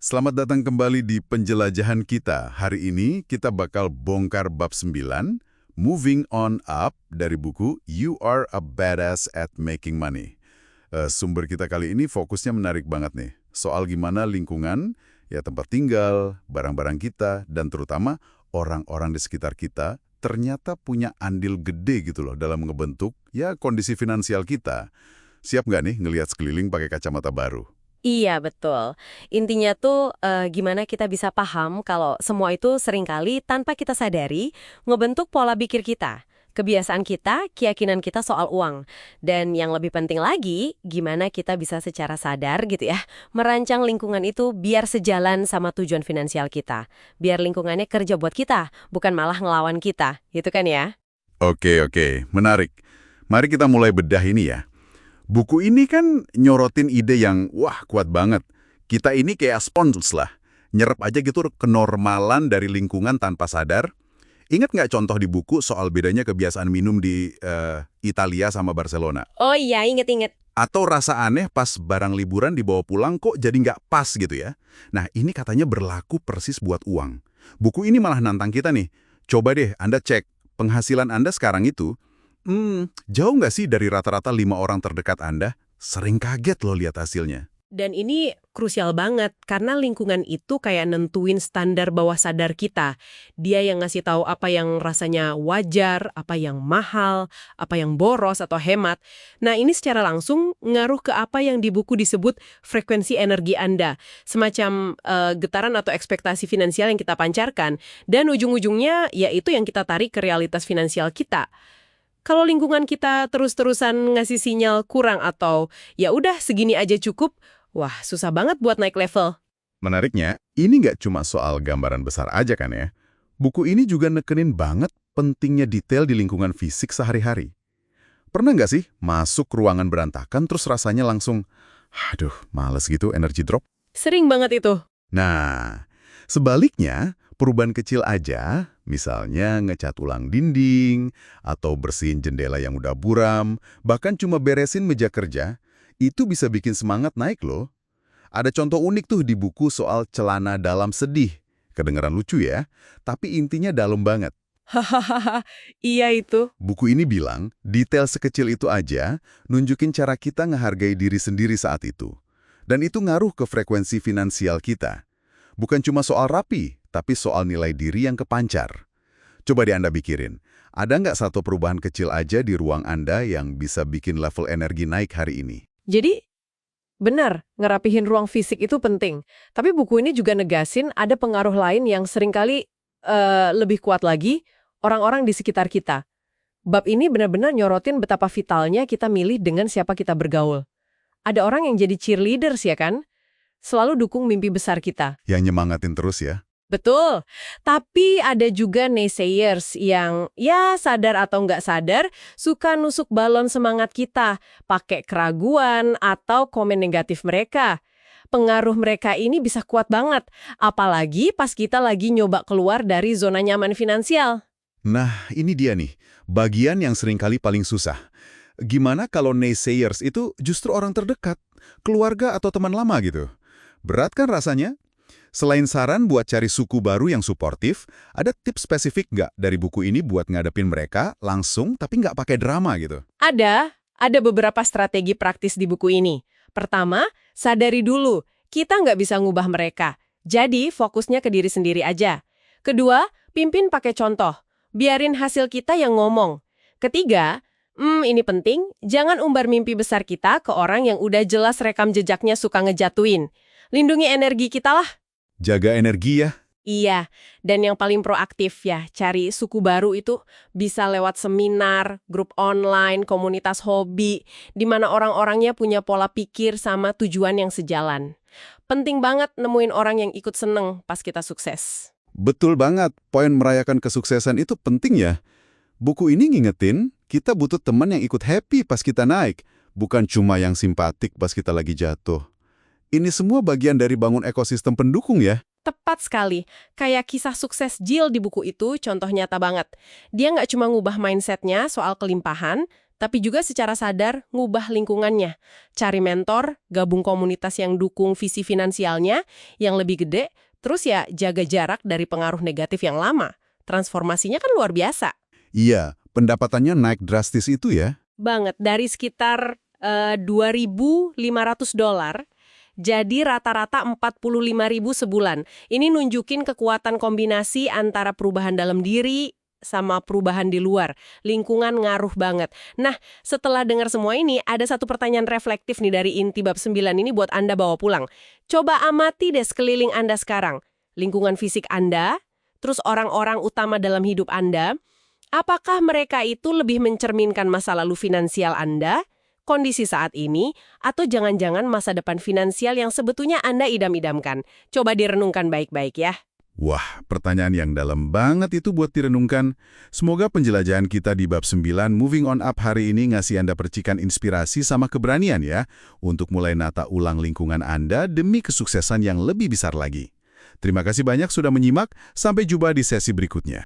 Selamat datang kembali di penjelajahan kita. Hari ini kita bakal bongkar bab 9, Moving On Up dari buku You Are a Badass at Making Money. Sumber kita kali ini fokusnya menarik banget nih. Soal gimana lingkungan, ya tempat tinggal, barang-barang kita, dan terutama orang-orang di sekitar kita ternyata punya andil gede gitu loh dalam ngebentuk ya kondisi finansial kita. Siap nggak nih ngelihat sekeliling pakai kacamata baru? Iya, betul. Intinya tuh gimana kita bisa paham kalau semua itu seringkali tanpa kita sadari ngebentuk pola pikir kita, kebiasaan kita, keyakinan kita soal uang. Dan yang lebih penting lagi, gimana kita bisa secara sadar gitu ya, merancang lingkungan itu biar sejalan sama tujuan finansial kita. Biar lingkungannya kerja buat kita, bukan malah ngelawan kita, gitu kan ya? Oke, menarik. Mari kita mulai bedah ini ya. Buku ini kan nyorotin ide yang, wah kuat banget. Kita ini kayak spons lah. Nyerap aja gitu kenormalan dari lingkungan tanpa sadar. Ingat nggak contoh di buku soal bedanya kebiasaan minum di Italia sama Barcelona? Oh iya, inget-inget. Atau rasa aneh pas barang liburan dibawa pulang kok jadi nggak pas gitu ya? Nah ini katanya berlaku persis buat uang. Buku ini malah nantang kita nih. Coba deh Anda cek, penghasilan Anda sekarang itu jauh nggak sih dari rata-rata 5 orang terdekat Anda? Sering kaget loh lihat hasilnya. Dan ini krusial banget, karena lingkungan itu kayak nentuin standar bawah sadar kita. Dia yang ngasih tahu apa yang rasanya wajar, apa yang mahal, apa yang boros atau hemat. Nah, ini secara langsung ngaruh ke apa yang di buku disebut frekuensi energi Anda. Semacam getaran atau ekspektasi finansial yang kita pancarkan. Dan ujung-ujungnya, yaitu yang kita tarik ke realitas finansial kita. Kalau lingkungan kita terus-terusan ngasih sinyal kurang atau ya udah segini aja cukup, wah susah banget buat naik level. Menariknya, ini nggak cuma soal gambaran besar aja kan ya. Buku ini juga nekenin banget pentingnya detail di lingkungan fisik sehari-hari. Pernah nggak sih masuk ruangan berantakan terus rasanya langsung, aduh males gitu energi drop? Sering banget itu. Nah, sebaliknya, perubahan kecil aja, misalnya ngecat ulang dinding, atau bersihin jendela yang udah buram, bahkan cuma beresin meja kerja, itu bisa bikin semangat naik loh. Ada contoh unik tuh di buku soal celana dalam sedih. Kedengeran lucu ya, tapi intinya dalam banget. Hahaha, iya itu. Buku ini bilang, detail sekecil itu aja nunjukin cara kita ngehargai diri sendiri saat itu. Dan itu ngaruh ke frekuensi finansial kita. Bukan cuma soal rapi, tapi soal nilai diri yang kepancar. Coba deh Anda pikirin, ada nggak satu perubahan kecil aja di ruang Anda yang bisa bikin level energi naik hari ini? Jadi benar, ngerapihin ruang fisik itu penting. Tapi buku ini juga negasin ada pengaruh lain yang seringkali lebih kuat lagi, orang-orang di sekitar kita. Bab ini benar-benar nyorotin betapa vitalnya kita milih dengan siapa kita bergaul. Ada orang yang jadi cheerleaders ya kan? Selalu dukung mimpi besar kita. Yang nyemangatin terus ya? Betul, tapi ada juga naysayers yang ya sadar atau nggak sadar suka nusuk balon semangat kita, pakai keraguan atau komen negatif mereka. Pengaruh mereka ini bisa kuat banget, apalagi pas kita lagi nyoba keluar dari zona nyaman finansial. Nah, ini dia nih, bagian yang seringkali paling susah. Gimana kalau naysayers itu justru orang terdekat, keluarga atau teman lama gitu? Berat kan rasanya? Selain saran buat cari suku baru yang suportif, ada tips spesifik nggak dari buku ini buat ngadepin mereka langsung tapi nggak pakai drama gitu? Ada beberapa strategi praktis di buku ini. Pertama, sadari dulu, kita nggak bisa ngubah mereka. Jadi, fokusnya ke diri sendiri aja. Kedua, pimpin pakai contoh. Biarin hasil kita yang ngomong. Ketiga, ini penting, jangan umbar mimpi besar kita ke orang yang udah jelas rekam jejaknya suka ngejatuin. Lindungi energi kita lah. Jaga energi ya. Iya, dan yang paling proaktif ya, cari suku baru itu bisa lewat seminar, grup online, komunitas hobi, di mana orang-orangnya punya pola pikir sama tujuan yang sejalan. Penting banget nemuin orang yang ikut seneng pas kita sukses. Betul banget, poin merayakan kesuksesan itu penting ya. Buku ini ngingetin, kita butuh teman yang ikut happy pas kita naik, bukan cuma yang simpatik pas kita lagi jatuh. Ini semua bagian dari bangun ekosistem pendukung ya. Tepat sekali. Kayak kisah sukses Jill di buku itu contoh nyata banget. Dia nggak cuma ngubah mindsetnya soal kelimpahan, tapi juga secara sadar ngubah lingkungannya. Cari mentor, gabung komunitas yang dukung visi finansialnya yang lebih gede, terus ya jaga jarak dari pengaruh negatif yang lama. Transformasinya kan luar biasa. Iya, pendapatannya naik drastis itu ya. Banget, dari sekitar $2.500 jadi rata-rata 45.000 sebulan. Ini nunjukin kekuatan kombinasi antara perubahan dalam diri sama perubahan di luar. Lingkungan ngaruh banget. Nah, setelah dengar semua ini, ada satu pertanyaan reflektif nih dari inti bab 9 ini buat Anda bawa pulang. Coba amati deh sekeliling Anda sekarang. Lingkungan fisik Anda, terus orang-orang utama dalam hidup Anda, apakah mereka itu lebih mencerminkan masa lalu finansial Anda, kondisi saat ini, atau jangan-jangan masa depan finansial yang sebetulnya Anda idam-idamkan? Coba direnungkan baik-baik ya. Wah, pertanyaan yang dalam banget itu buat direnungkan. Semoga penjelajahan kita di bab 9 Moving On Up hari ini ngasih Anda percikan inspirasi sama keberanian ya, untuk mulai nata ulang lingkungan Anda demi kesuksesan yang lebih besar lagi. Terima kasih banyak sudah menyimak, sampai jumpa di sesi berikutnya.